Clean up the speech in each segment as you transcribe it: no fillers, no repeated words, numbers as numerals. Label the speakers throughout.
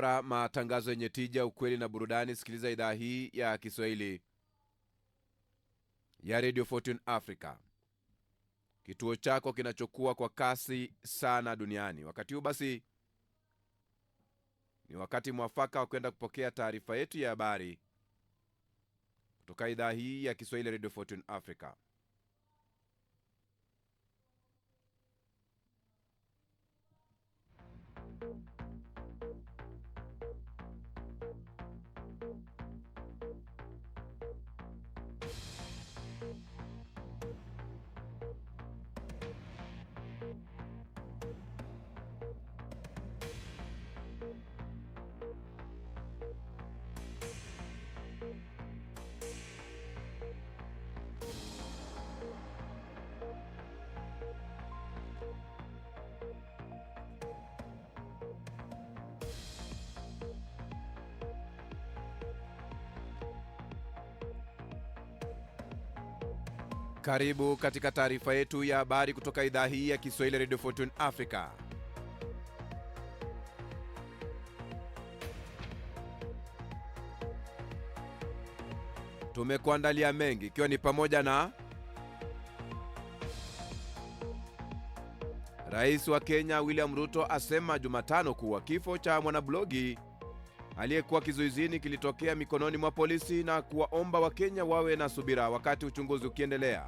Speaker 1: bora, matangazo yenye tija, ukweli na burudani. Sikiliza idhaa hii ya Kiswahili ya Radio Fortune Africa, kituo chako kinachokuwa kwa kasi sana duniani. Wakati huu basi ni wakati mwafaka wa kwenda kupokea taarifa yetu ya habari kutoka idhaa hii ya Kiswahili ya Radio Fortune Africa. Karibu katika taarifa yetu ya habari kutoka idhaa hii ya Kiswahili Radio Fortune Africa. Tumekuandalia mengi, ikiwa ni pamoja na Rais wa Kenya William Ruto asema Jumatano kuwa kifo cha mwanablogi aliyekuwa kizuizini kilitokea mikononi mwa polisi na kuwaomba Wakenya wawe na subira wakati uchunguzi ukiendelea.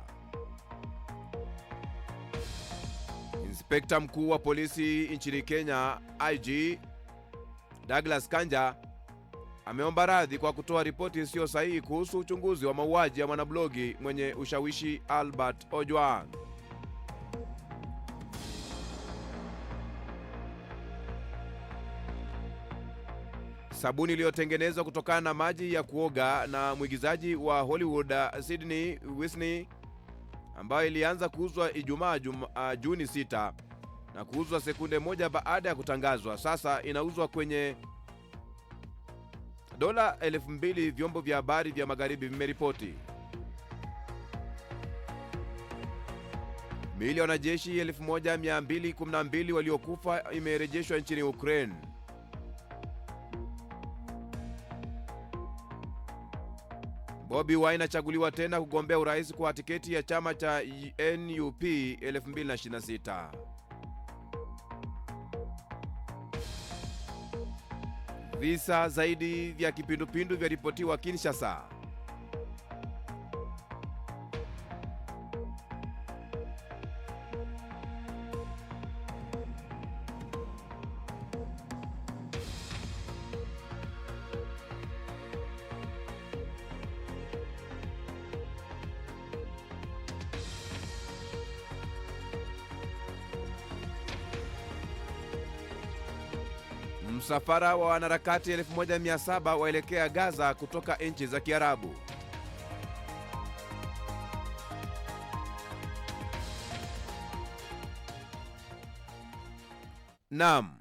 Speaker 1: Inspekta mkuu wa polisi nchini Kenya IG Douglas Kanja ameomba radhi kwa kutoa ripoti isiyo sahihi kuhusu uchunguzi wa mauaji ya mwanablogi mwenye ushawishi Albert Ojwang. Sabuni iliyotengenezwa kutokana na maji ya kuoga na mwigizaji wa Hollywood Sydney Whitney, ambayo ilianza kuuzwa Ijumaa Juni 6 na kuuzwa sekunde moja baada ya kutangazwa, sasa inauzwa kwenye $2,000, vyombo vya habari vya magharibi vimeripoti. Miili ya wanajeshi 1212 waliokufa imerejeshwa nchini Ukraine. Bobi Wine anachaguliwa tena kugombea urais kwa tiketi ya chama cha NUP 2026. Visa zaidi vya kipindupindu vyaripotiwa Kinshasa. Msafara wa wanaharakati 1700 waelekea Gaza kutoka nchi za Kiarabu. Naam,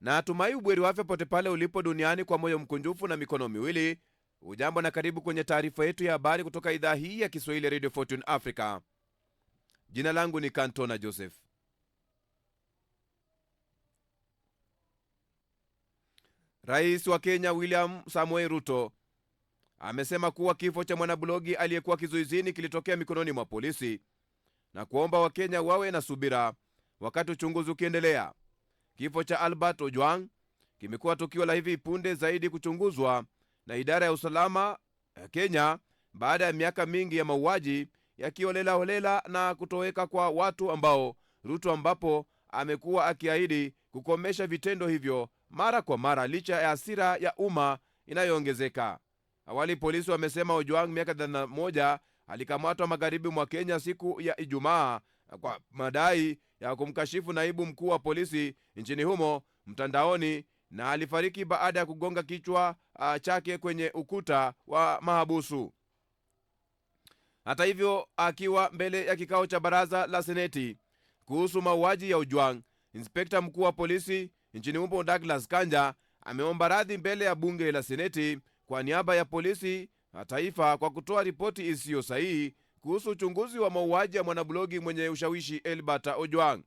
Speaker 1: na tumai ubweri wa afya pote pale ulipo duniani kwa moyo mkunjufu na mikono miwili. Ujambo na karibu kwenye taarifa yetu ya habari kutoka idhaa hii ya Kiswahili Radio Fortune Africa. Jina langu ni Kantona Joseph. Rais wa Kenya William Samoei Ruto amesema kuwa kifo cha mwanablogi aliyekuwa kizuizini kilitokea mikononi mwa polisi na kuomba Wakenya wawe na subira wakati uchunguzi ukiendelea. Kifo cha Albert Ojwang kimekuwa tukio la hivi punde zaidi kuchunguzwa na idara ya usalama ya Kenya baada ya miaka mingi ya mauaji ya kiholela na kutoweka kwa watu ambao Ruto ambapo amekuwa akiahidi kukomesha vitendo hivyo mara kwa mara licha ya hasira ya umma inayoongezeka. Awali polisi wamesema Ojwang miaka 31 alikamatwa magharibi mwa Kenya siku ya Ijumaa kwa madai ya kumkashifu naibu mkuu wa polisi nchini humo mtandaoni, na alifariki baada ya kugonga kichwa chake kwenye ukuta wa mahabusu. Hata hivyo, akiwa mbele ya kikao cha baraza la seneti kuhusu mauaji ya Ojwang, inspekta mkuu wa polisi nchini humo Douglas Kanja ameomba radhi mbele ya bunge la seneti kwa niaba ya polisi na taifa kwa kutoa ripoti isiyo sahihi kuhusu uchunguzi wa mauaji ya mwanablogi mwenye ushawishi Albert Ojwang.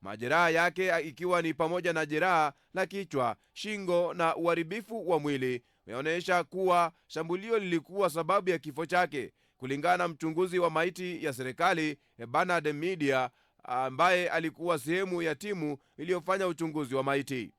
Speaker 1: majeraha yake ikiwa ni pamoja na jeraha la kichwa, shingo na uharibifu wa mwili, inaonyesha kuwa shambulio lilikuwa sababu ya kifo chake, kulingana na mchunguzi wa maiti ya serikali Bernard Media, ambaye alikuwa sehemu ya timu iliyofanya uchunguzi wa maiti.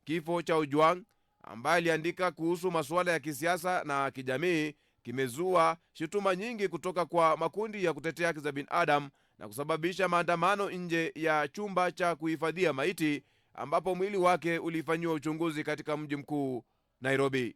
Speaker 1: Kifo cha Ojwang, ambaye aliandika kuhusu masuala ya kisiasa na kijamii, kimezua shutuma nyingi kutoka kwa makundi ya kutetea haki za binadamu na kusababisha maandamano nje ya chumba cha kuhifadhia maiti ambapo mwili wake ulifanyiwa uchunguzi katika mji mkuu Nairobi.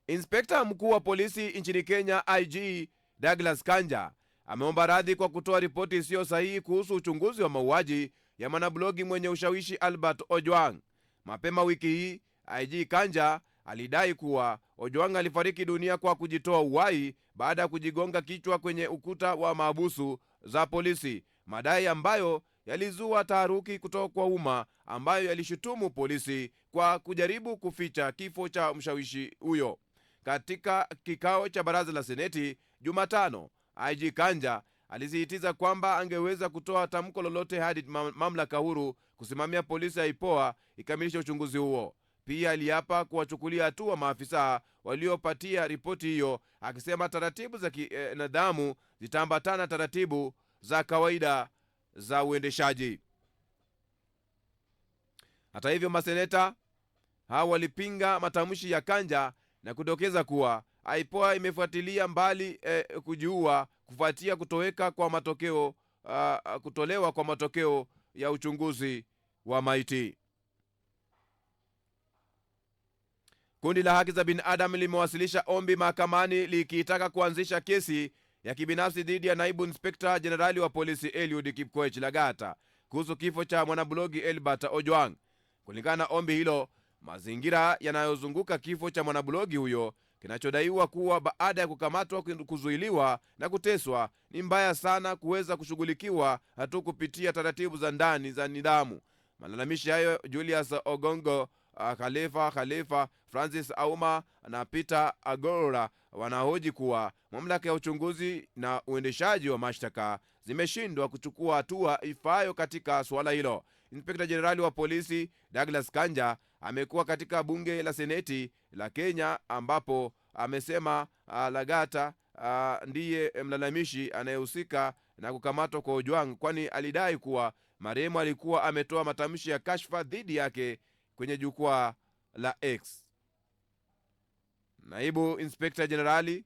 Speaker 1: Inspekta mkuu wa polisi nchini Kenya IG Douglas Kanja ameomba radhi kwa kutoa ripoti isiyo sahihi kuhusu uchunguzi wa mauaji ya mwanablogi mwenye ushawishi Albert Ojwang. Mapema wiki hii, IG Kanja alidai kuwa Ojwang alifariki dunia kwa kujitoa uhai baada ya kujigonga kichwa kwenye ukuta wa maabusu za polisi, madai ambayo yalizua taharuki kutoka kwa umma, ambayo yalishutumu polisi kwa kujaribu kuficha kifo cha mshawishi huyo. Katika kikao cha baraza la seneti Jumatano, IG Kanja alisisitiza kwamba angeweza kutoa tamko lolote hadi mamlaka huru kusimamia polisi ya IPOA ikamilisha uchunguzi huo. Pia aliapa kuwachukulia hatua maafisa waliopatia ripoti hiyo, akisema taratibu za kinidhamu zitaambatana taratibu za kawaida za uendeshaji. Hata hivyo, maseneta hao walipinga matamshi ya Kanja na kudokeza kuwa IPOA imefuatilia mbali kujiua kufuatia kutolewa kwa matokeo ya uchunguzi wa maiti. Kundi la haki za binadamu limewasilisha ombi mahakamani likiitaka kuanzisha kesi ya kibinafsi dhidi ya naibu inspekta jenerali wa polisi Eliud Kipkoech Lagata kuhusu kifo cha mwanablogi Albert Ojwang. Kulingana na ombi hilo, mazingira yanayozunguka kifo cha mwanablogi huyo, kinachodaiwa kuwa baada ya kukamatwa, kuzuiliwa na kuteswa, ni mbaya sana kuweza kushughulikiwa hatu kupitia taratibu za ndani za nidhamu. Malalamishi hayo Julius Ogongo, Khalifa, Francis Auma na Peter Agora wanahoji kuwa mamlaka ya uchunguzi na uendeshaji wa mashtaka zimeshindwa kuchukua hatua ifayo katika suala hilo. Inspekta jenerali wa polisi Douglas Kanja amekuwa katika bunge la seneti la Kenya, ambapo amesema Lagata ndiye mlalamishi anayehusika na kukamatwa kwa Ojwang, kwani alidai kuwa marehemu alikuwa ametoa matamshi ya kashfa dhidi yake kwenye jukwaa la X. Naibu inspekta jenerali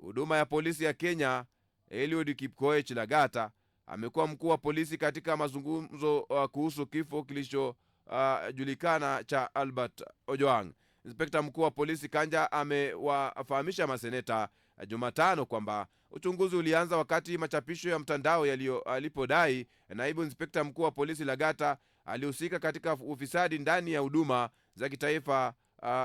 Speaker 1: huduma ya polisi ya Kenya Eliud Kipkoech Lagata amekuwa mkuu wa polisi katika mazungumzo kuhusu kifo kilichojulikana cha Albert Ojwang. Inspekta mkuu wa polisi Kanja amewafahamisha maseneta Jumatano kwamba uchunguzi ulianza wakati machapisho ya mtandao alipodai naibu inspekta mkuu wa polisi Lagata alihusika katika ufisadi ndani ya huduma za kitaifa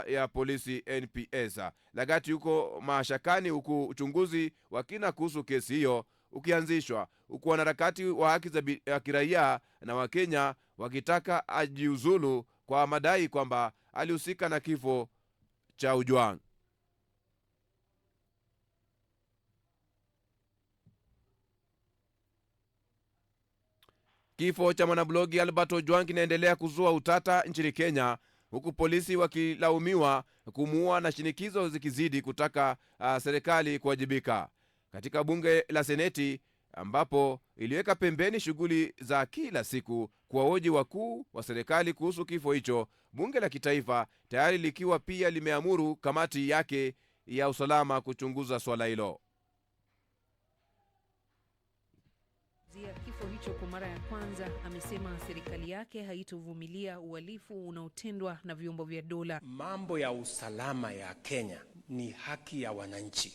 Speaker 1: ya polisi NPS. Lagati yuko mashakani, huku uchunguzi wa kina kuhusu kesi hiyo ukianzishwa, huku wanaharakati wa haki za kiraia na Wakenya wakitaka ajiuzulu kwa madai kwamba alihusika na kifo cha Ojwang. Kifo cha mwanablogi Albert Ojwang kinaendelea kuzua utata nchini Kenya, huku polisi wakilaumiwa kumuua na shinikizo zikizidi kutaka serikali kuwajibika. Katika bunge la seneti, ambapo iliweka pembeni shughuli za kila siku kuwahoji wakuu wa serikali kuhusu kifo hicho, bunge la kitaifa tayari likiwa pia limeamuru kamati yake ya usalama kuchunguza swala hilo.
Speaker 2: Kifo hicho kwa mara ya kwanza, amesema serikali yake haitovumilia uhalifu unaotendwa na vyombo vya dola.
Speaker 3: Mambo ya usalama ya Kenya ni haki ya wananchi.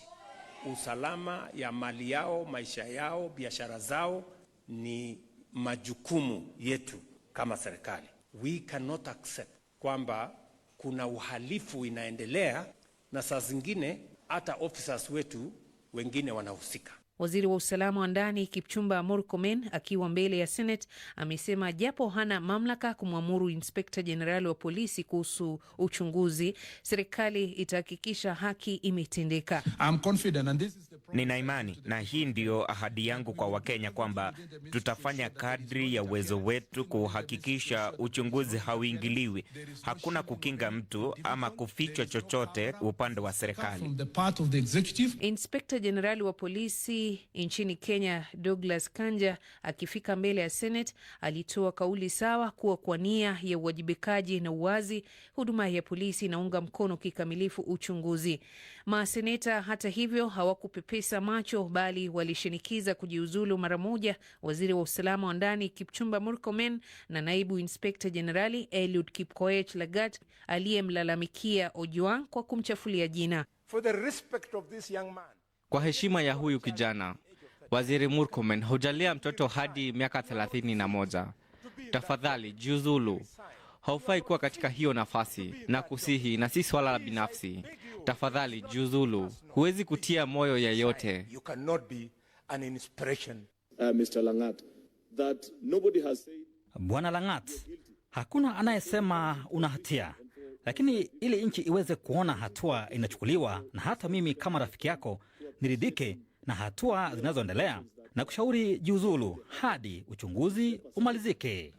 Speaker 3: Usalama ya mali yao, maisha yao, biashara zao ni majukumu yetu kama serikali. We cannot accept kwamba kuna uhalifu inaendelea na saa zingine hata officers wetu wengine wanahusika.
Speaker 2: Waziri wa usalama wa ndani Kipchumba Murkomen akiwa mbele ya Senate amesema japo hana mamlaka kumwamuru Inspekta Jenerali wa polisi kuhusu uchunguzi, serikali itahakikisha haki imetendeka.
Speaker 4: Nina imani na hii ndio ahadi yangu kwa Wakenya kwamba tutafanya kadri ya uwezo wetu kuhakikisha uchunguzi hauingiliwi. Hakuna kukinga mtu ama kufichwa chochote upande wa serikali.
Speaker 2: Inspekta Jenerali wa polisi nchini Kenya Douglas Kanja akifika mbele ya Senate alitoa kauli sawa kuwa kwa nia ya uwajibikaji na uwazi, huduma ya polisi inaunga mkono kikamilifu uchunguzi. Maseneta hata hivyo hawakupepesa macho, bali walishinikiza kujiuzulu mara moja waziri wa usalama wa ndani Kipchumba Murkomen na naibu Inspekta Jenerali Eliud Kipkoech Lagat aliyemlalamikia Ojwang kwa kumchafulia jina.
Speaker 5: Kwa heshima ya huyu kijana, Waziri Murkomen, hujalia mtoto hadi miaka 31. Tafadhali jiuzulu. Haufai kuwa katika hiyo nafasi, na kusihi, na si swala la binafsi. Tafadhali jiuzulu. Huwezi kutia moyo yeyote.
Speaker 6: Bwana Langat, hakuna anayesema una hatia. Lakini ili nchi iweze kuona hatua inachukuliwa, na hata mimi kama rafiki yako niridhike na hatua zinazoendelea, na kushauri jiuzulu hadi uchunguzi umalizike.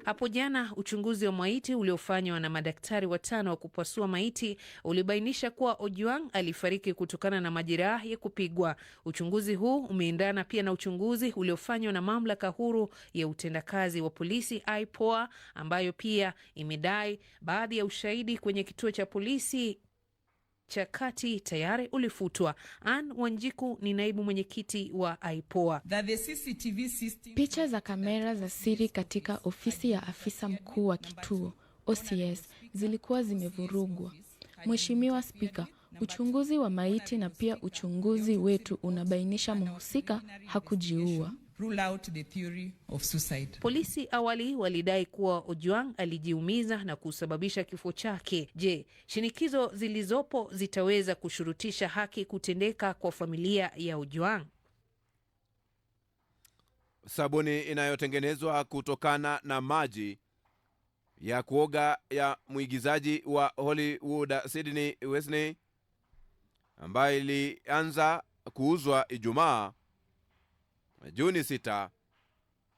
Speaker 2: Hapo jana uchunguzi wa maiti uliofanywa na madaktari 5 wa kupasua maiti ulibainisha kuwa Ojwang alifariki kutokana na majeraha ya kupigwa. Uchunguzi huu umeendana pia na uchunguzi uliofanywa na mamlaka huru ya utendakazi wa polisi IPOA, ambayo pia imedai baadhi ya ushahidi kwenye kituo cha polisi cha kati tayari ulifutwa. Ann Wanjiku ni naibu mwenyekiti wa IPOA.
Speaker 7: Picha za kamera za siri katika ofisi ya afisa mkuu wa kituo OCS zilikuwa zimevurugwa. Mheshimiwa Spika, uchunguzi wa maiti na pia uchunguzi wetu unabainisha mhusika hakujiua.
Speaker 2: Polisi awali walidai kuwa Ojwang alijiumiza na kusababisha kifo chake. Je, shinikizo zilizopo zitaweza kushurutisha haki kutendeka kwa familia ya Ojwang?
Speaker 1: Sabuni inayotengenezwa kutokana na maji ya kuoga ya mwigizaji wa Hollywood Sydney Sweeney ambayo ilianza kuuzwa Ijumaa Juni 6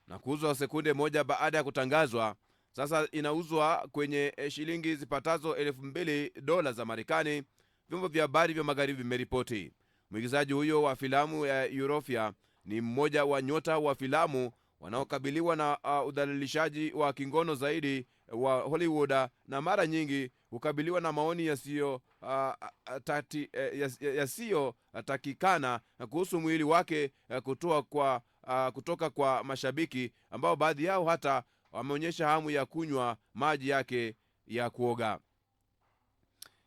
Speaker 1: na kuuzwa sekunde moja baada ya kutangazwa, sasa inauzwa kwenye shilingi zipatazo $2,000 za Marekani, vyombo vya habari vya magharibi vimeripoti. Mwigizaji huyo wa filamu ya Eurofia ni mmoja wa nyota wa filamu wanaokabiliwa na udhalilishaji wa kingono zaidi wa Hollywood, na mara nyingi hukabiliwa na maoni yasiyo takikana kuhusu mwili wake kutoka kwa mashabiki ambao baadhi yao hata wameonyesha hamu ya kunywa maji yake ya kuoga.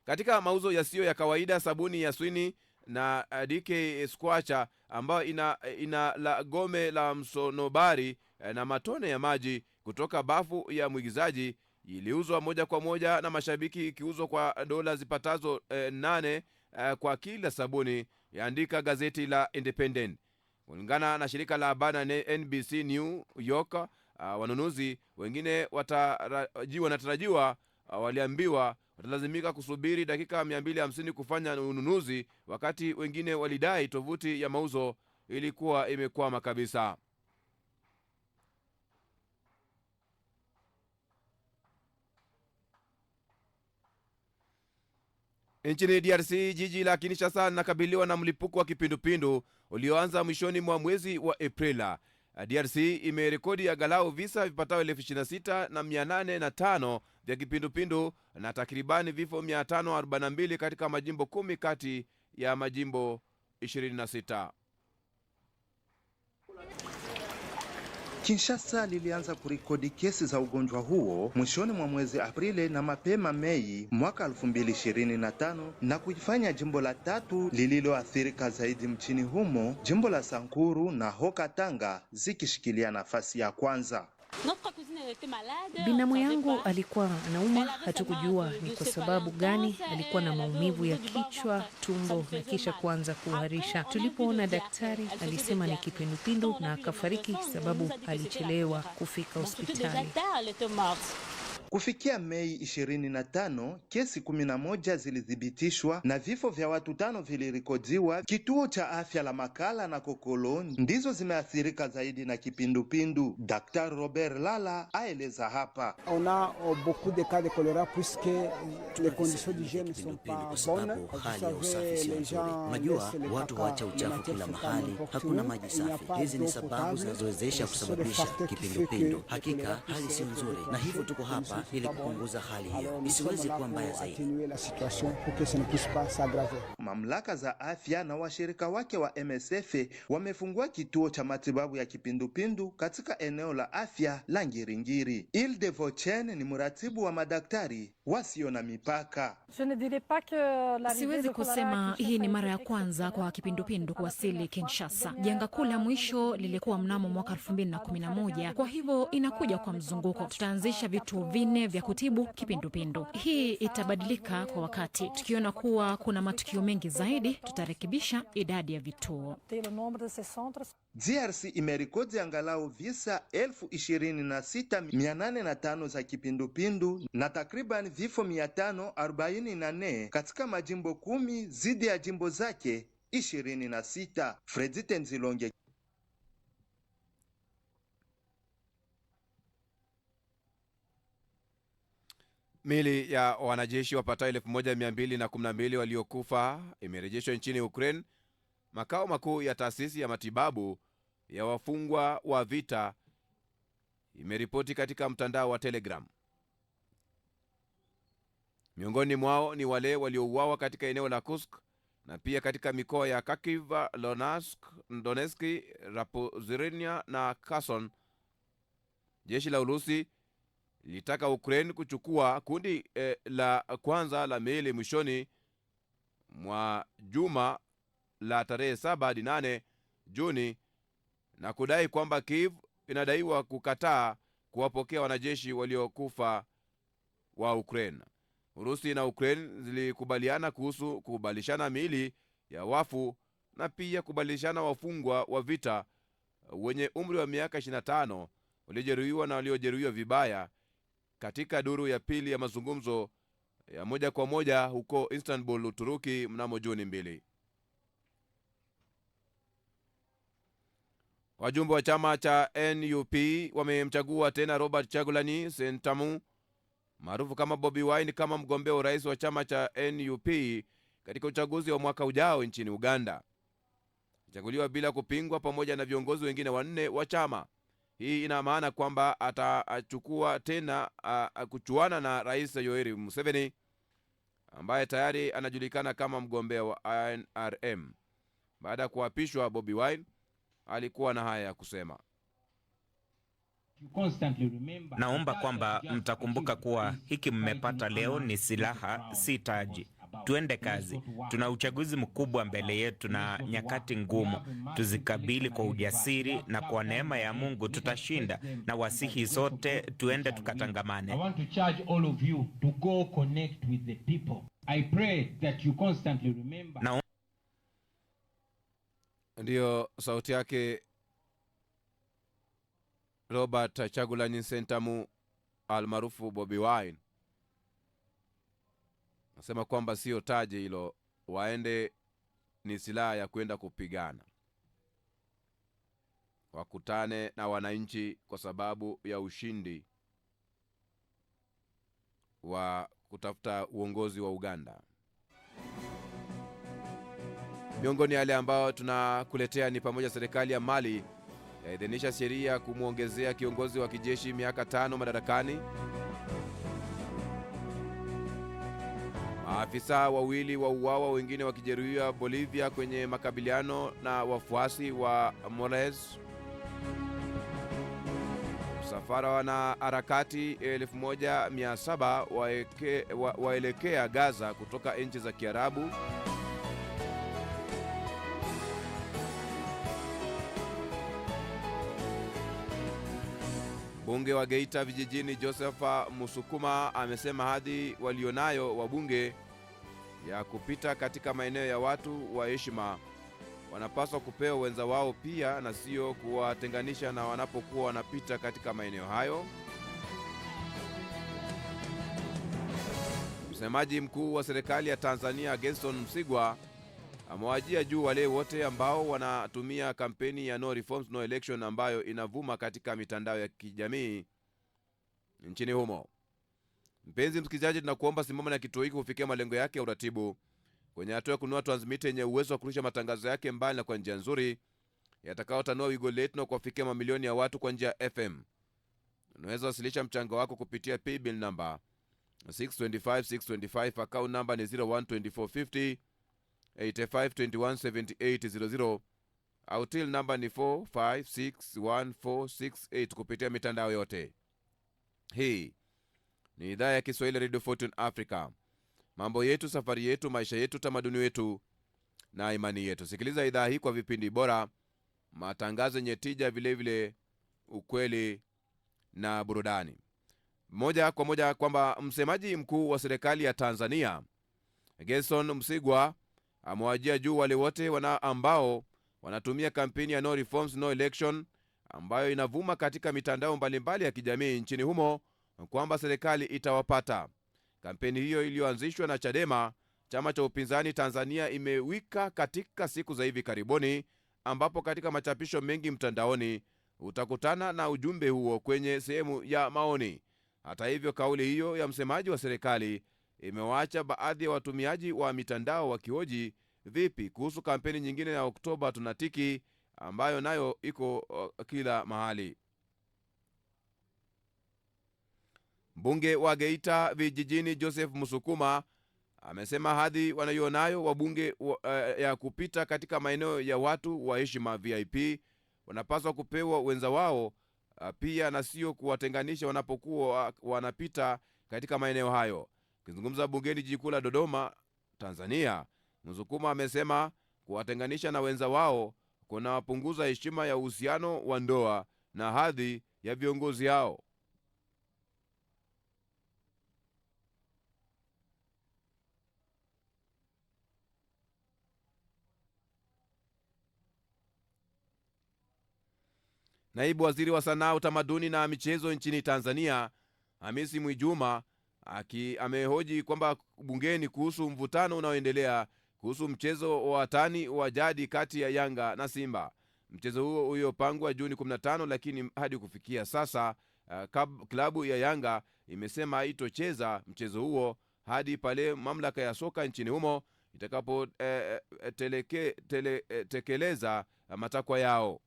Speaker 1: Katika mauzo yasiyo ya kawaida, sabuni ya Sweeney na DK Squatcher ambayo ina la gome la msonobari na matone ya maji kutoka bafu ya mwigizaji iliuzwa moja kwa moja na mashabiki, ikiuzwa kwa dola zipatazo 8 kwa kila sabuni, yaandika gazeti la Independent. Kulingana na shirika la habari NBC New York, wanunuzi wengine wanatarajiwa waliambiwa watalazimika kusubiri dakika 250 kufanya ununuzi, wakati wengine walidai tovuti ya mauzo ilikuwa imekwama kabisa. Nchini DRC, jiji la Kinshasa linakabiliwa na mlipuko wa kipindupindu ulioanza mwishoni mwa mwezi wa Aprila. DRC imerekodi angalau visa vipatao 26,805 vya kipindupindu na takribani vifo 542 katika majimbo 10 kati ya majimbo 26.
Speaker 8: Kinshasa lilianza kurekodi kesi za ugonjwa huo mwishoni mwa mwezi Aprili na mapema Mei mwaka 2025 na kuifanya jimbo la 3 lililoathirika zaidi mchini humo, jimbo la Sankuru na Haut-Katanga zikishikilia nafasi ya kwanza.
Speaker 2: Binamu yangu alikuwa anauma, hatukujua ni kwa sababu gani. Alikuwa na maumivu ya kichwa, tumbo na kisha kuanza kuharisha. Tulipoona daktari alisema ni kipindupindu na akafariki sababu alichelewa kufika hospitali.
Speaker 8: Kufikia Mei 25, kesi 11 zilithibitishwa na vifo vya watu 5 vilirikodiwa. Kituo cha afya la Makala na Kokolo ndizo zimeathirika zaidi na kipindupindu. Daktari Robert Lala aeleza hapa.
Speaker 9: Kwa sababu hali ya usafi sio nzuri. Unajua, watu huacha uchafu kila mahali, hakuna maji safi. Hizi ni sababu zinazowezesha kusababisha kipindupindu. Hakika hali sio nzuri, na hivyo tuko hapa ili kupunguza hali hiyo isiweze kuwa mbaya zaidi.
Speaker 8: Mamlaka za afya na washirika wake wa MSF wamefungua kituo cha matibabu ya kipindupindu katika eneo la afya la Ngiringiri. Ilde Vochen ni mratibu wa madaktari wasio na mipaka.
Speaker 10: Siwezi kusema hii ni mara ya kwanza kwa kipindupindu kuwasili Kinshasa. Janga kuu la mwisho lilikuwa mnamo mwaka 2011, kwa hivyo inakuja kwa mzunguko. Tutaanzisha vituo 4 vya kutibu kipindupindu. Hii itabadilika kwa wakati. Tukiona kuwa kuna matukio mengi zaidi, tutarekebisha idadi ya vituo.
Speaker 8: DRC imerekodi angalau visa 26,805 za kipindupindu na takriban vifo 544 katika majimbo 10 zidi ya jimbo zake 26. Fredi Tenzilonge.
Speaker 1: Mili ya wanajeshi wapatao 1212 waliokufa imerejeshwa nchini Ukraine. Makao makuu ya taasisi ya matibabu ya wafungwa wa vita imeripoti katika mtandao wa Telegram. Miongoni mwao ni wale waliouawa katika eneo la Kursk na pia katika mikoa ya Kharkiv, Donetsk, Zaporizhzhia na Kherson. Jeshi la Urusi lilitaka Ukraine kuchukua kundi la kwanza la meli mwishoni mwa juma la tarehe 7 hadi 8 Juni na kudai kwamba Kiev inadaiwa kukataa kuwapokea wanajeshi waliokufa wa Ukraine. Urusi na Ukraine zilikubaliana kuhusu kubadilishana miili ya wafu na pia kubadilishana wafungwa wa vita wenye umri wa miaka 25 waliojeruhiwa na waliojeruhiwa vibaya katika duru ya pili ya mazungumzo ya moja kwa moja huko Istanbul, Uturuki mnamo Juni 2. Wajumbe wa chama cha NUP wamemchagua tena Robert Chagulanyi Sentamu maarufu kama Bobi Wine kama mgombea urais wa chama cha NUP katika uchaguzi wa mwaka ujao nchini Uganda. Chaguliwa bila kupingwa pamoja na viongozi wengine 4 wa chama. Hii ina maana kwamba atachukua tena kuchuana na Rais Yoweri Museveni ambaye tayari anajulikana kama mgombea wa NRM. Baada ya kuapishwa, Bobi Wine alikuwa na haya ya kusema.
Speaker 4: Naomba kwamba mtakumbuka kuwa hiki mmepata leo ni silaha, si taji. Tuende kazi. Tuna uchaguzi mkubwa mbele yetu na nyakati ngumu. Tuzikabili kwa ujasiri na kwa neema ya Mungu tutashinda, na wasihi sote tuende tukatangamane.
Speaker 11: I want to charge all of you to go connect with the people. I pray that you constantly remember.
Speaker 1: Ndiyo sauti yake Robert Chagulanyi Sentamu almaarufu Bobi Wine. Nasema kwamba sio taji hilo, waende ni silaha ya kwenda kupigana. Wakutane na wananchi kwa sababu ya ushindi wa kutafuta uongozi wa Uganda. Miongoni yale ambao tunakuletea ni pamoja serikali ya Mali yaidhinisha sheria kumuongezea kiongozi wa kijeshi miaka 5 madarakani. Maafisa 2 wauawa, wengine wakijeruhiwa Bolivia kwenye makabiliano na wafuasi wa Morales. Msafara wana harakati 1700 waelekea Gaza kutoka nchi za Kiarabu. Mbunge wa Geita vijijini Joseph Musukuma amesema hadhi walionayo wabunge ya kupita katika maeneo ya watu wa heshima wanapaswa kupewa wenza wao pia na sio kuwatenganisha na wanapokuwa wanapita katika maeneo hayo. Msemaji mkuu wa serikali ya Tanzania Gerson Msigwa amewajia juu wale wote ambao wanatumia kampeni ya No Reforms No Election ambayo inavuma katika mitandao ya kijamii nchini humo. Mpenzi msikilizaji, tunakuomba simama na kituo hiki kufikia malengo yake ya uratibu kwenye hatua ya kununua transmitter yenye uwezo wa kurusha matangazo yake mbali na kwa njia nzuri yatakayotanua wigo letu na kuwafikia mamilioni ya watu kwa njia ya FM. Unaweza wasilisha mchango wako kupitia paybill number 625625, account number ni 012450 85217800, au till number ni 456148 kupitia mitandao yote. Hii ni idhaa ya Kiswahili Radio Fortune Africa. Mambo yetu, safari yetu, maisha yetu, tamaduni wetu na imani yetu. Sikiliza idhaa hii kwa vipindi bora, matangazo yenye tija, vile vile ukweli na burudani. Moja kwa moja kwamba msemaji mkuu wa serikali ya Tanzania Gerson Msigwa amewajia juu wale wote ambao wanatumia kampeni ya No Reforms No Election ambayo inavuma katika mitandao mbalimbali ya kijamii nchini humo kwamba serikali itawapata. Kampeni hiyo iliyoanzishwa na Chadema, chama cha upinzani Tanzania, imewika katika siku za hivi karibuni, ambapo katika machapisho mengi mtandaoni utakutana na ujumbe huo kwenye sehemu ya maoni. Hata hivyo, kauli hiyo ya msemaji wa serikali imewaacha baadhi ya watumiaji wa mitandao wakihoji vipi kuhusu kampeni nyingine ya Oktoba tunatiki ambayo nayo iko kila mahali. Mbunge wa Geita vijijini Joseph Musukuma amesema hadhi wanayonayo wabunge ya kupita katika maeneo ya watu wa heshima VIP wanapaswa kupewa wenza wao pia na sio kuwatenganisha wanapokuwa wanapita katika maeneo hayo. Akizungumza bungeni jiji kuu la Dodoma, Tanzania, Musukuma amesema kuwatenganisha na wenza wao kunawapunguza heshima ya uhusiano wa ndoa na hadhi ya viongozi hao. Naibu waziri wa sanaa, utamaduni na michezo nchini Tanzania Hamisi Mwijuma amehoji kwamba bungeni kuhusu mvutano unaoendelea kuhusu mchezo wa watani wa jadi kati ya Yanga na Simba. Mchezo huo uliopangwa Juni 15, lakini hadi kufikia sasa klabu ya Yanga imesema haitocheza mchezo huo hadi pale mamlaka ya soka nchini humo itakapo tekeleza matakwa yao.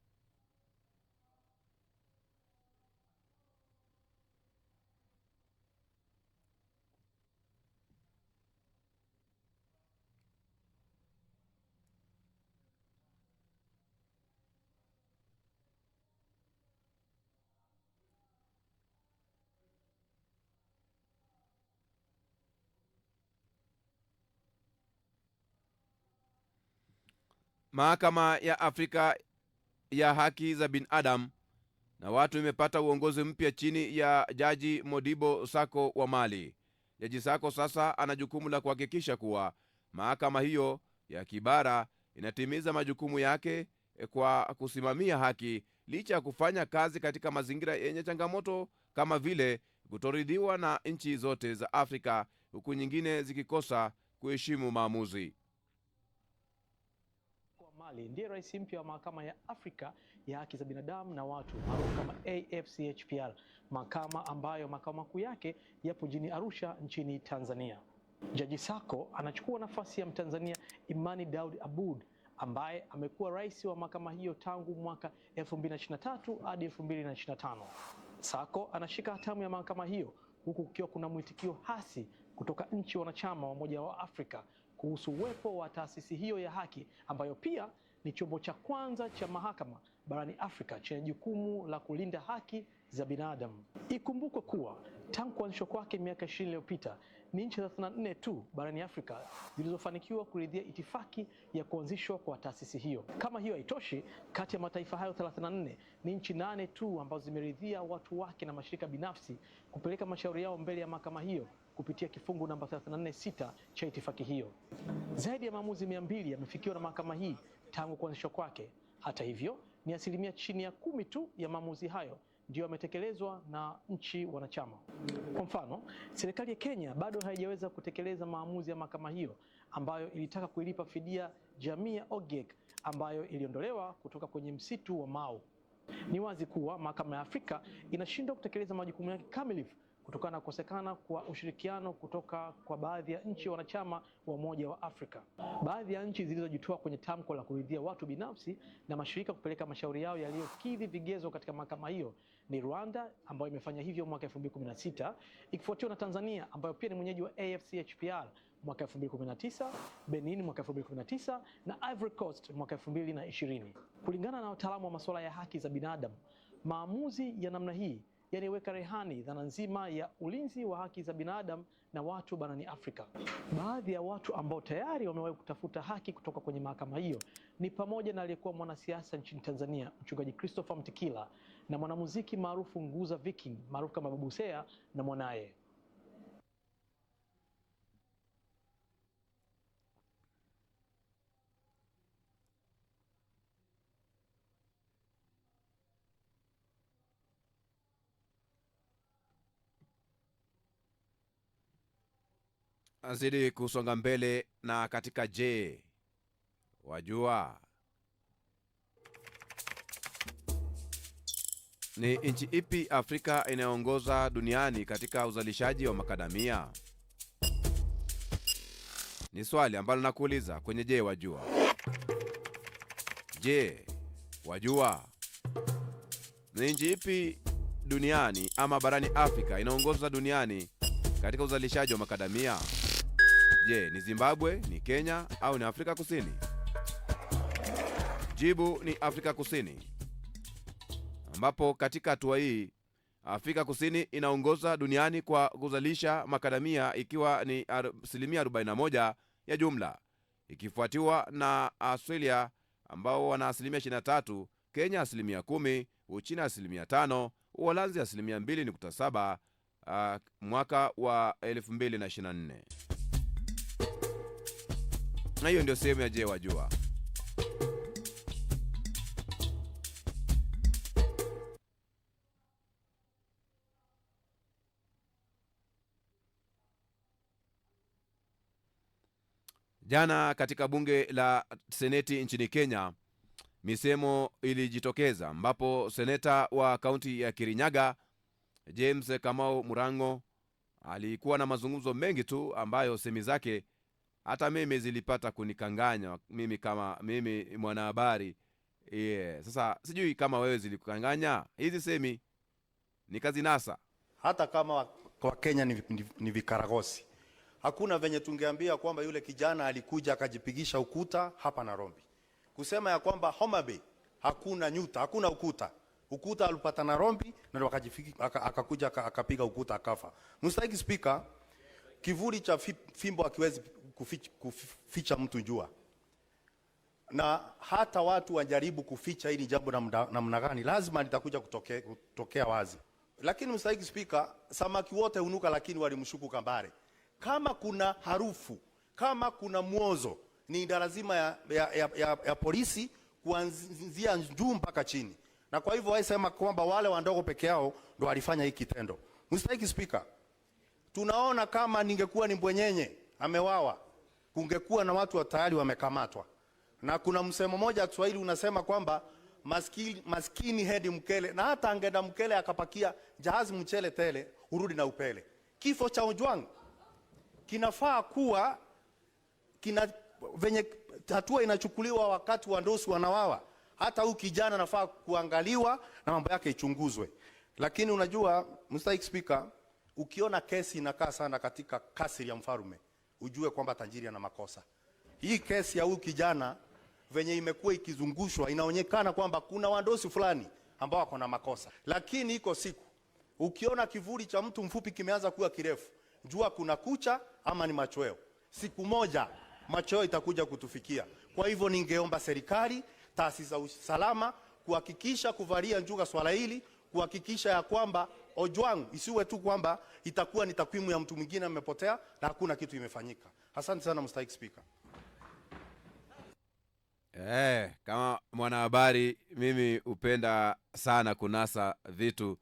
Speaker 1: Mahakama ya Afrika ya haki za binadamu na watu imepata uongozi mpya chini ya Jaji Modibo Sako wa Mali. Jaji Sako sasa ana jukumu la kuhakikisha kuwa mahakama hiyo ya kibara inatimiza majukumu yake kwa kusimamia haki, licha ya kufanya kazi katika mazingira yenye changamoto kama vile kutoridhiwa na nchi zote za Afrika, huku nyingine zikikosa kuheshimu maamuzi.
Speaker 12: Mali ndiye rais mpya wa mahakama ya Afrika ya haki za binadamu na watu maarufu kama AFCHPR, mahakama ambayo makao makuu yake yapo jijini Arusha nchini Tanzania. Jaji Sako anachukua nafasi ya Mtanzania Imani Daud Aboud ambaye amekuwa rais wa mahakama hiyo tangu mwaka 2023 hadi 2025. Sako anashika hatamu ya mahakama hiyo huku kukiwa kuna mwitikio hasi kutoka nchi wanachama wa Umoja wa Afrika kuhusu uwepo wa taasisi hiyo ya haki ambayo pia ni chombo cha kwanza cha mahakama barani Afrika chenye jukumu la kulinda haki za binadamu. Ikumbukwe kuwa tangu kuanzishwa kwake miaka 20 iliyopita ni nchi 34 tu barani Afrika zilizofanikiwa kuridhia itifaki ya kuanzishwa kwa taasisi hiyo. Kama hiyo haitoshi, kati ya mataifa hayo 34 ni nchi 8 tu ambazo zimeridhia watu wake na mashirika binafsi kupeleka mashauri yao mbele ya mahakama hiyo kupitia kifungu namba 34(6) cha itifaki hiyo. Zaidi ya maamuzi 200 yamefikiwa na mahakama hii tangu kuanzishwa kwake. Hata hivyo, ni asilimia chini ya 10 tu ya maamuzi hayo ndio yametekelezwa na nchi wanachama. Kwa mfano, serikali ya Kenya bado haijaweza kutekeleza maamuzi ya mahakama hiyo ambayo ilitaka kuilipa fidia jamii ya Ogiek ambayo iliondolewa kutoka kwenye msitu wa Mau. Ni wazi kuwa mahakama ya Afrika inashindwa kutekeleza majukumu yake kamilifu kutokana na kukosekana kwa ushirikiano kutoka kwa baadhi ya nchi wanachama wa Umoja wa Afrika. Baadhi ya nchi zilizojitoa kwenye tamko la kuridhia watu binafsi na mashirika kupeleka mashauri yao yaliyokidhi vigezo katika mahakama hiyo ni Rwanda, ambayo imefanya hivyo mwaka 2016, ikifuatiwa na Tanzania ambayo pia ni mwenyeji wa AfCHPR mwaka 2019, Benin mwaka 2019 na Ivory Coast mwaka 2020. Kulingana na wataalamu wa masuala ya haki za binadamu, maamuzi ya namna hii yanaiweka rehani dhana nzima ya ulinzi wa haki za binadamu na watu barani Afrika. Baadhi ya watu ambao tayari wamewahi kutafuta haki kutoka kwenye mahakama hiyo ni pamoja na aliyekuwa mwanasiasa nchini Tanzania, Mchungaji Christopher Mtikila, na mwanamuziki maarufu Nguza Viking maarufu kama Babu Seya na mwanaye.
Speaker 1: Azidi kusonga mbele na katika je, wajua ni nchi ipi Afrika inayoongoza duniani katika uzalishaji wa makadamia? Ni swali ambalo nakuuliza kwenye je, wajua. Je, wajua ni nchi ipi duniani ama barani Afrika inaongoza duniani katika uzalishaji wa makadamia? Je, ni Zimbabwe, ni Kenya au ni Afrika Kusini? Jibu ni Afrika Kusini, ambapo katika hatua hii Afrika Kusini inaongoza duniani kwa kuzalisha makadamia ikiwa ni 41% ya jumla, ikifuatiwa na Australia ambao wana 23%, Kenya 10%, Uchina 5%, Uholanzi 2.7% mwaka wa 2024. Na hiyo ndio sehemu ya je, wajua. Jana katika bunge la seneti nchini Kenya, misemo ilijitokeza ambapo seneta wa kaunti ya Kirinyaga James Kamau Murango alikuwa na mazungumzo mengi tu ambayo semi zake hata mimi zilipata kunikanganya mimi kama mimi mwanahabari. Sasa sijui kama wewe zilikukanganya hizi semi, ni kazi nasa.
Speaker 13: Hata kama kwa Kenya ni vikaragosi, hakuna venye tungeambia kwamba yule kijana alikuja akajipigisha ukuta hapa Nairobi. Kusema ya kwamba Homa Bay hakuna nyuta, hakuna ukuta alipata Nairobi na akakuja akapiga ukuta akafa. Mstahiki Speaker, kivuli cha fimbo hakiwezi kuficha mtu jua, na hata watu wajaribu kuficha hili jambo namna gani, lazima litakuja kutokea wazi. Lakini Mstahiki Speaker, samaki wote hunuka lakini walimshuku kambare. Kama kuna harufu, kama kuna mwozo, ni lazima ya polisi kuanzia juu mpaka chini. Na kwa hivyo waisema kwamba wale wandogo peke yao ndo walifanya hiki kitendo. Mstahiki Speaker, tunaona kama ningekuwa ni Mbwenyenye amewawa, kungekuwa na watu tayari wamekamatwa. Na kuna msemo moja Kiswahili unasema kwamba maskini hedi mkele, na hata angenda mkele akapakia jahazi mchele tele urudi na upele. Kifo cha Ojwang kinafaa kuwa venye hatua inachukuliwa wakati wandosi wanawawa, hata huyu kijana nafaa kuangaliwa na mambo yake ichunguzwe. Lakini unajua Mstahiki Speaker, ukiona kesi inakaa sana katika kasri ya mfalme, ujue kwamba tajiri ana makosa. Hii kesi ya huyu kijana venye imekuwa ikizungushwa, inaonekana kwamba kuna wandosi fulani ambao wako na makosa. Lakini iko siku ukiona kivuli cha mtu mfupi kimeanza kuwa kirefu, jua kuna kucha ama ni machweo. Siku moja machweo itakuja kutufikia. Kwa hivyo ningeomba serikali, taasisi za usalama kuhakikisha kuvalia njuga swala hili, kuhakikisha ya kwamba Ojwang isiwe tu kwamba itakuwa ni takwimu ya mtu mwingine amepotea na hakuna kitu imefanyika. Asante sana Mstahiki Speaker.
Speaker 1: Kama mwanahabari mimi hupenda sana kunasa vitu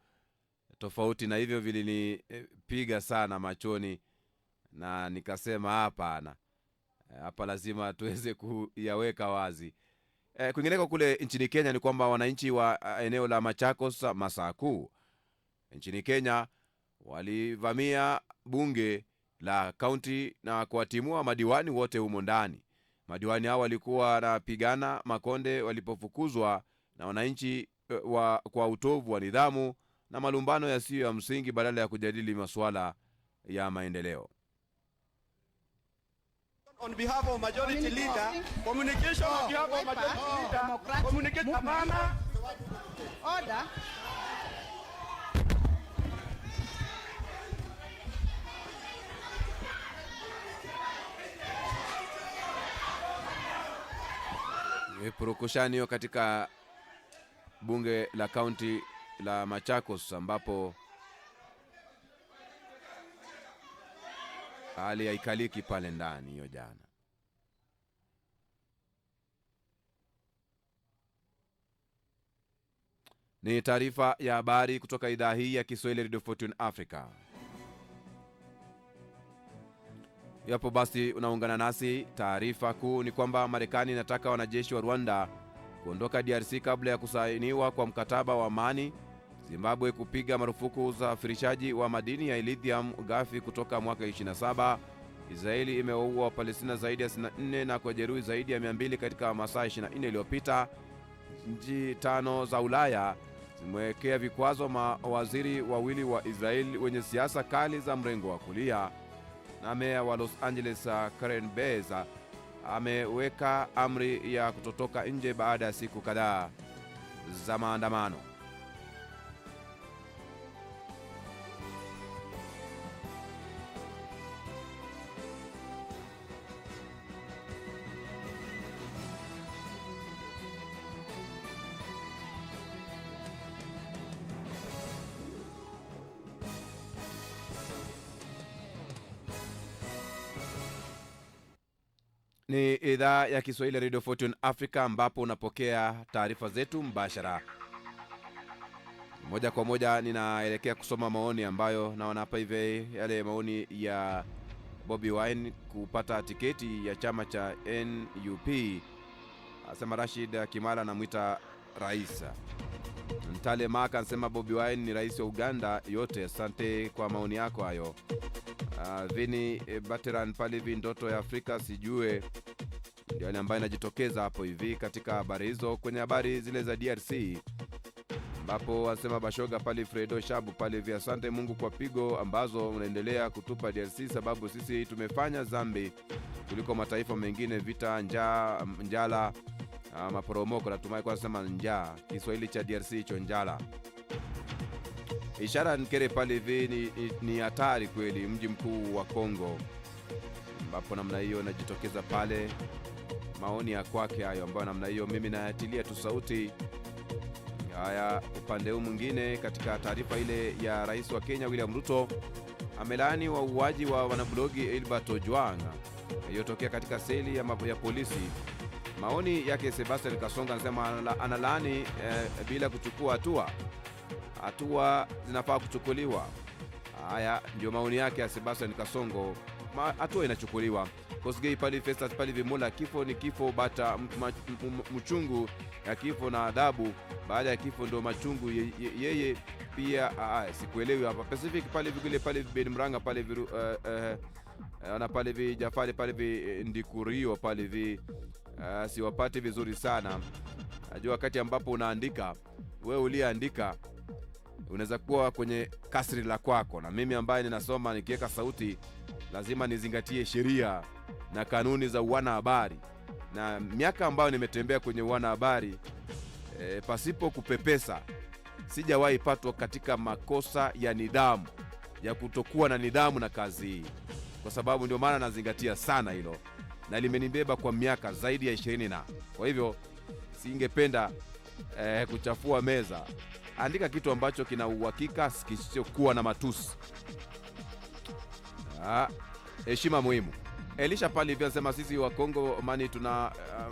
Speaker 1: tofauti, na hivyo vilinipiga sana machoni na nikasema hapana, hapa lazima tuweze kuyaweka wazi. Kwingineko kule nchini Kenya ni kwamba wananchi wa eneo la Machakos Masakuu nchini Kenya walivamia bunge la kaunti na kuwatimua madiwani wote humo ndani. Madiwani hao walikuwa wanapigana makonde walipofukuzwa na wananchi kwa utovu wa nidhamu na malumbano yasiyo ya msingi badala ya kujadili masuala ya maendeleo.
Speaker 14: On behalf of majority leader, communication on behalf of majority leader, communicate hapana. Order.
Speaker 1: Purukushani hiyo katika bunge la kaunti la Machakos ambapo hali haikaliki pale ndani hiyo jana. Ni taarifa ya habari kutoka idhaa hii ya Kiswahili Radio Fortune Africa. Yapo basi unaungana nasi. Taarifa kuu ni kwamba Marekani inataka wanajeshi wa Rwanda kuondoka DRC kabla ya kusainiwa kwa mkataba wa amani. Zimbabwe kupiga marufuku usafirishaji wa madini ya lithium ghafi kutoka mwaka 27. Israeli imewaua Wapalestina zaidi ya 64 na kujeruhi zaidi ya 200 katika masaa 24 iliyopita. Nchi 5 za Ulaya zimewekea vikwazo mawaziri wawili wa Israeli wenye siasa kali za mrengo wa kulia. Na meya wa Los Angeles Karen Bass ameweka amri ya kutotoka nje baada ya siku kadhaa za maandamano. Ni idhaa ya Kiswahili Radio Fortune Africa ambapo unapokea taarifa zetu mbashara. Moja kwa moja ninaelekea kusoma maoni ambayo naona hapa hivi, yale maoni ya Bobi Wine kupata tiketi ya chama cha NUP. Asema Rashid Kimala anamuita rais. Ntale Maka anasema Bobi Wine ni rais wa Uganda yote. Asante kwa maoni yako hayo. Vini Bateran pale ndoto ya Afrika sijue ndio ile ambayo inajitokeza hapo hivi katika habari hizo. Kwenye habari zile za DRC ambapo wasema Bashoga pale Fredo Shabu pale asante Mungu kwa pigo ambazo unaendelea kutupa DRC, sababu sisi tumefanya zambi kuliko mataifa mengine, vita, njala, maporomoko. Natumai kwa sema njaa, Kiswahili cha DRC hicho njala. Ishara Nkere pale hivi ni hatari kweli, mji mkuu wa Kongo, ambapo namna hiyo najitokeza pale. Maoni ya kwake hayo ambayo namna hiyo mimi nayatilia tu sauti. Haya, upande huu mwingine katika taarifa ile ya rais wa Kenya William Ruto amelaani wauaji wa wanablogi Elbert Ojwang iliyotokea katika seli ya polisi. Maoni yake Sebastian Kasonga anasema analaani bila kuchukua hatua zinafaa kuchukuliwa. Haya ndio maoni yake ya Sebastian Kasongo, hatua inachukuliwa. Kosgei pale Festus pale Vimola, kifo ni kifo, bata mchungu ya kifo na adhabu baada ya kifo ndio machungu yeye pia. Sikuelewi hapa. Pacific pale Vigule pale Ben Mranga pale ana pale Jafari pale Ndikurio pale siwapati vizuri sana. Najua wakati ambapo unaandika wewe uliandika unaweza kuwa kwenye kasri la kwako, na mimi ambaye ninasoma nikiweka sauti lazima nizingatie sheria na kanuni za uwana habari. Na miaka ambayo nimetembea kwenye uwana habari pasipo kupepesa. Sijawahi patwa katika makosa ya nidhamu, ya kutokuwa na nidhamu na kazi hii, kwa sababu ndio maana nazingatia sana hilo, na limenibeba kwa miaka zaidi ya 20 na. Kwa hivyo singependa kuchafua meza. Andika kitu ambacho kina uhakika, kisichokuwa na matusi. Heshima muhimu. Elisha pale hivi anasema sisi wa Kongo mani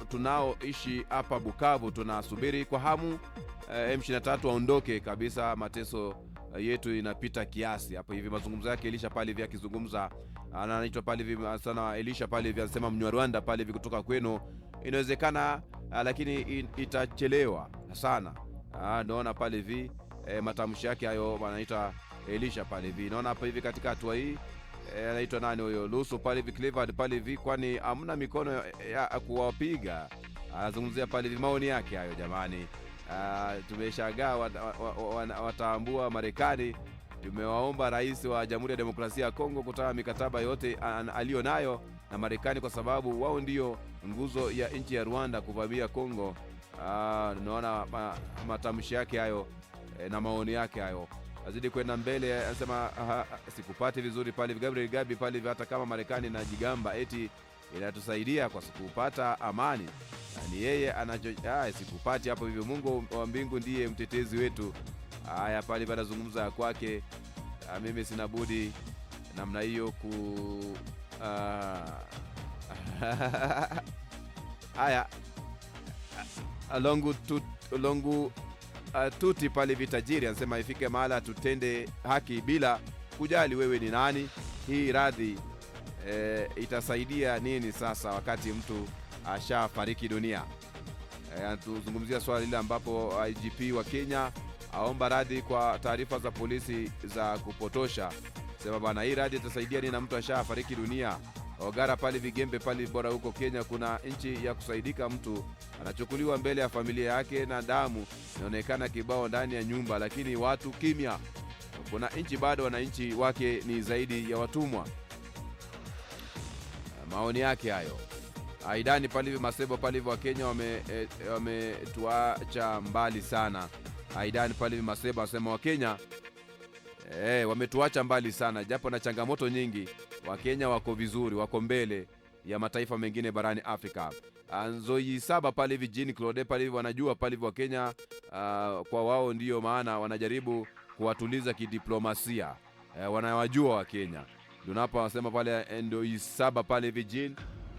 Speaker 1: tunaoishi hapa Bukavu tunasubiri kwa hamu M23 waondoke kabisa, mateso yetu inapita kiasi. Hapo hivi mazungumzo yake Elisha pale hivi akizungumza, anaitwa pale hivi sana Elisha pale hivi anasema Mnyarwanda pale hivi kutoka kwenu inawezekana, lakini itachelewa sana. Naona pale hivi matamshi yake hayo anaitwa Elisha pale hivi. Naona hapa hivi katika hatua hii anaitwa nani huyo Luso pale hivi Cleveland pale hivi, kwani hamna mikono ya kuwapiga. Anazungumzia pale hivi maoni yake hayo. Jamani, tumeshagaa wataambua Marekani. Tumewaomba rais wa Jamhuri ya Demokrasia ya Kongo kutoa mikataba yote alionayo na Marekani, kwa sababu wao ndio nguzo ya nchi ya Rwanda kuvamia Kongo. Naona matamshi yake hayo na maoni yake hayo. Azidi kwenda mbele, anasema sikupati vizuri pale Gabriel Gabi pale, hata kama Marekani na jigamba eti inatusaidia kwa kupata amani, ni yeye anacho sikupati hapo hivyo. Mungu wa mbingu ndiye mtetezi wetu. Haya pale anazungumza kwake, mimi sina budi namna hiyo haya longu tuti pale vitajiri anasema ifike mahala tutende haki bila kujali wewe ni nani. Hii radhi itasaidia nini sasa wakati mtu ashafariki dunia? Tuzungumzia swala lile ambapo IGP wa Kenya aomba radhi kwa taarifa za polisi za kupotosha. Sema bana, hii radhi itasaidia nini na mtu ashafariki dunia? Ogara pale Vigembe pale bora huko Kenya, kuna nchi ya kusaidika, mtu anachukuliwa mbele ya familia yake na damu inaonekana kibao ndani ya nyumba, lakini watu kimya. Kuna nchi bado wananchi wake ni zaidi ya watumwa. Maoni yake hayo. Aidani pale hivi Masebo pale hivi wa Kenya wametuacha mbali sana. Aidani pale hivi Masebo anasema wa Kenya wametuacha mbali sana, japo na changamoto nyingi. Wa Kenya wako vizuri, wako mbele ya mataifa mengine barani Afrika. Nzoi Saba pale hivi Jean Claude pale hivi wanajua pale hivi wa Kenya kwa wao ndio maana wanajaribu kuwatuliza kidiplomasia. Wanawajua wa Kenya. Tunapa wasema pale Nzoi Saba pale hivi Jean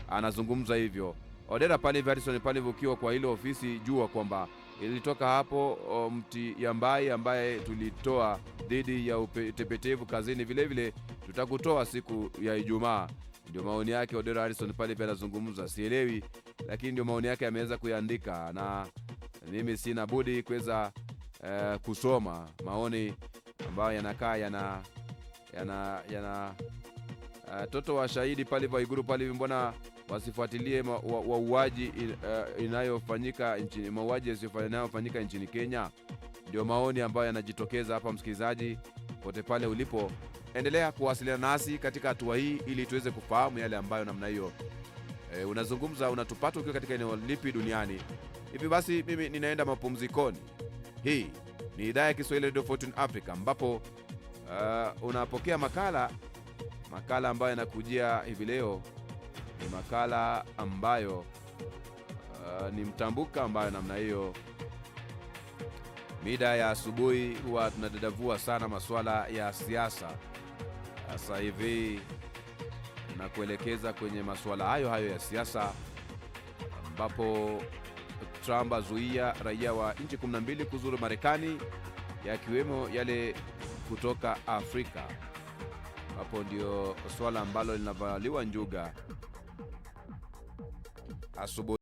Speaker 1: anazungumza hivyo. Odera pale hivi Harrison pale hivi ukiwa kwa ile ofisi, jua kwamba ilitoka hapo mti Yambai ambaye tulitoa dhidi ya utepetevu kazini, vile vile tutakutoa siku ya Ijumaa. Ndio maoni yake Odera Harrison pale pia anazungumza. Sielewi, lakini ndio maoni yake ameweza kuandika, na mimi sina budi kuweza kusoma maoni ambayo yanakaa yana toto wa shahidi pale wa Iguru pale, mbona wasifuatilie wauaji inayofanyika nchini, mauaji yanayofanyika nchini Kenya? Ndio maoni ambayo yanajitokeza hapa. Msikilizaji pote pale ulipo, endelea kuwasiliana nasi katika hatua hii ili tuweze kufahamu yale ambayo namna hiyo unazungumza, unatupata ukiwa katika eneo lipi duniani. Hivi basi mimi ninaenda mapumzikoni. Hii ni idhaa ya Kiswahili Radio Fortune Africa, ambapo unapokea makala ambayo yanakujia hivi leo. Ni makala ambayo ni mtambuka, ambayo namna hiyo mida ya asubuhi huwa tunadadavua sana masuala ya siasa. Sasa hivi na kuelekeza kwenye masuala hayo ya siasa, ambapo Trump azuia raia wa nchi 12 kuzuru Marekani, yakiwemo yale kutoka Afrika. Hapo ndio swala ambalo linavaliwa njuga asubuhi.